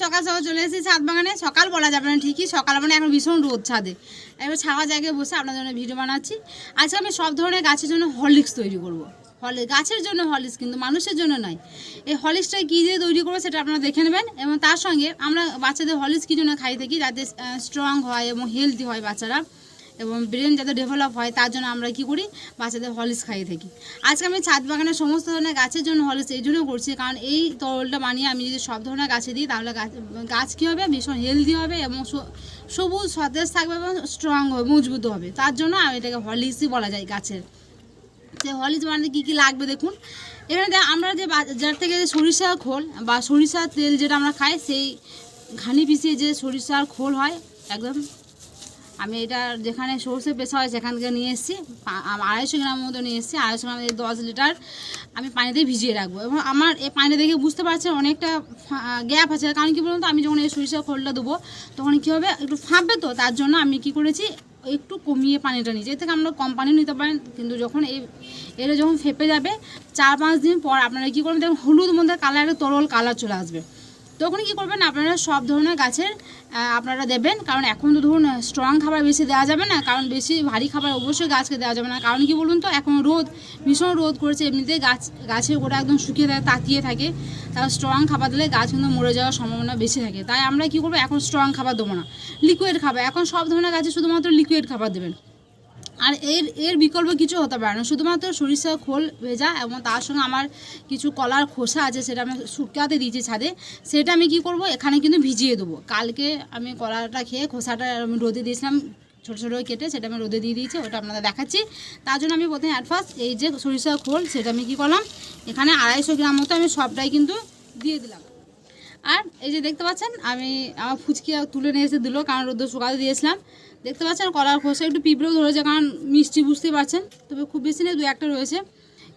সকাল সকাল চলে এসেছি ছাদ বাগানে। সকাল বলা যাবে না, ঠিকই সকাল, মানে এখন ভীষণ রোদ ছাদে। এবার ছাওয়া জায়গায় বসে আপনার জন্য ভিডিও বানাচ্ছি। আজকে আমি সব ধরনের গাছের জন্য হরলিক্স তৈরি করব। গাছের জন্য হরলিক্স, কিন্তু মানুষের জন্য নয়। এই হরলিক্সটা কী দিয়ে তৈরি করবো সেটা আপনারা দেখে নেবেন। এবং তার সঙ্গে আমরা বাচ্চাদের হরলিক্স কী জন্য খাই থাকি, যাতে স্ট্রং হয় এবং হেলদি হয় বাচ্চারা, এবং ব্রেন যাতে ডেভেলপ হয়, তার জন্য আমরা কী করি, বাচ্চাদের হরলিক্স খাইয়ে থাকি। আজকে আমি ছাদ বাগানের সমস্ত ধরনের গাছের জন্য হরলিক্স এই জন্য করছি, কারণ এই তরলটা বানিয়ে আমি যদি সব ধরনের গাছে দিই, তাহলে গাছ কী হবে, ভীষণ হেলদি হবে এবং সবুজ সতেজ থাকবে এবং স্ট্রং হবে, মজবুত হবে। তার জন্য আমি এটাকে হরলিক্সই বলা যায় গাছের। যে হরলিক্স বানাতে কী কী লাগবে দেখুন। এখানে আমরা যে বাজার থেকে সরিষার খোল বা সরিষার তেল যেটা আমরা খাই, সেই ঘানি পিষিয়ে যে সরিষার খোল হয়, একদম আমি এটা যেখানে সরষে পেশা হয় সেখান থেকে নিয়ে এসেছি, 250 গ্রাম মতো নিয়ে এসেছি। 250 গ্রাম 10 লিটার আমি পানিতে ভিজিয়ে রাখবো। এবং আমার এই পানিটা দেখে বুঝতে পারছেন অনেকটা গ্যাপ আছে, কারণ কী বলুন তো, আমি যখন এই সরিষার খোলটা দেবো তখন কী হবে, একটু ফাঁপবে, তো তার জন্য আমি কী করেছি, একটু কমিয়ে পানিটা নিয়েছি। এর থেকে আমরা কম পানিও নিতে পারেন, কিন্তু যখন এটা যখন ফেপে যাবে 4-5 দিন পর আপনারা কী করবেন, দেখুন হলুদ মধ্যে কালার, একটা তরল কালার চলে আসবে। তখন কী করবেন, আপনারা সব ধরনের গাছের আপনারা দেবেন। কারণ এখন তো ধরুন স্ট্রং খাবার বেশি দেওয়া যাবে না, কারণ বেশি ভারী খাবার অবশ্যই গাছকে দেওয়া যাবে না। কারণ কি বলুন তো, এখন রোদ, ভীষণ রোদ করেছে, এমনিতে গাছের গোড়া একদম শুকিয়ে থাকে, তাকিয়ে থাকে। তার স্ট্রং খাবার দিলে গাছ কিন্তু মরে যাওয়ার সম্ভাবনা বেশি থাকে। তাই আমরা কী করবো, এখন স্ট্রং খাবার দেবো না, লিকুইড খাবার। এখন সব ধরনের গাছে শুধুমাত্র লিকুইড খাবার দেবেন। আর এর বিকল্প কিছু হতে পারে না, শুধুমাত্র সরিষার খোল ভেজা, এবং তার সঙ্গে আমার কিছু কলার খোসা আছে, সেটা আমি শুকাতে দিয়েছি ছাদে। সেটা আমি কি করব, এখানে কিন্তু ভিজিয়ে দেবো। কালকে আমি কলাটা খেয়ে খোসাটা আমি রোদে দিয়েছিলাম, ছোটো ছোটো কেটে, সেটা আমি রোদে দিয়ে দিয়েছি, ওটা আপনাদের দেখাচ্ছি। তার জন্য আমি প্রথমে ফার্স্ট এই যে সরিষার খোল, সেটা আমি কী করলাম, এখানে 250 গ্রাম মতো আমি সবটাই কিন্তু দিয়ে দিলাম। আর এই যে দেখতে পাচ্ছেন, আমি আমার ফুচকি তুলে নিয়ে এসে দিল, কারণ রোদ শুকাতে দিয়েছিলাম। দেখতে পাচ্ছেন কলার খোসা একটু পিঁপড়েও ধরেছে, কারণ মিষ্টি বুঝতেই পারছেন, তবে খুব বেশি নেই, 2-1টা রয়েছে।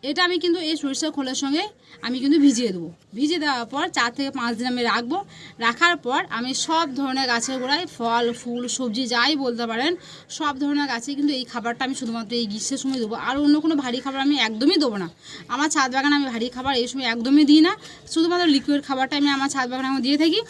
এটা আমি কিন্তু এই সরিষার খোলের সঙ্গে আমি কিন্তু ভিজিয়ে দেবো। ভিজিয়ে দেওয়ার পর 4 থেকে 5 দিন আমি রাখবো। রাখার পর আমি সব ধরনের গাছের গোড়ায়, ফল ফুল সবজি যাই বলতে পারেন, সব ধরনের গাছে কিন্তু এই খাবারটা আমি শুধুমাত্র এই গ্রীষ্মের সময় দেবো। আর অন্য কোনো ভারী খাবার আমি একদমই দেবো না। আমার ছাদ বাগানে আমি ভারী খাবার এই সময় একদমই দিই না, শুধুমাত্র লিকুইড খাবারটা আমি আমার ছাদ বাগানে আমি দিয়ে থাকি।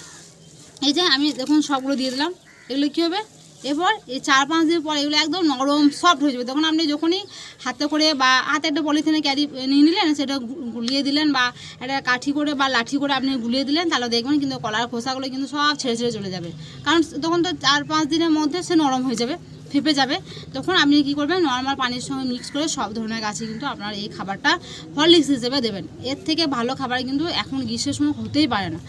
এই যে আমি দেখুন সবগুলো দিয়ে দিলাম। এগুলো কী হবে, এরপর এই 4-5 দিন পর এগুলো একদম নরম সফট হয়ে যাবে। তখন আপনি যখনই হাতে করে বা হাতে একটা পলিথিনে ক্যারি নিয়ে নিলেন, সেটা গুলিয়ে দিলেন, বা একটা কাঠি করে বা লাঠি করে আপনি গুলিয়ে দিলেন, তাহলে দেখবেন কিন্তু কলার খোসাগুলো কিন্তু সব ছেড়ে ছেড়ে চলে যাবে। কারণ তখন তো 4-5 দিনের মধ্যে সে নরম হয়ে যাবে, ফেপে যাবে। তখন আপনি কী করবেন, নর্মাল পানির সঙ্গে মিক্স করে সব ধরনের গাছে কিন্তু আপনার এই খাবারটা হরলিক্স হিসেবে দেবেন। এর থেকে ভালো খাবার কিন্তু এখন গ্রীষ্মের সময় হতেই পারে না।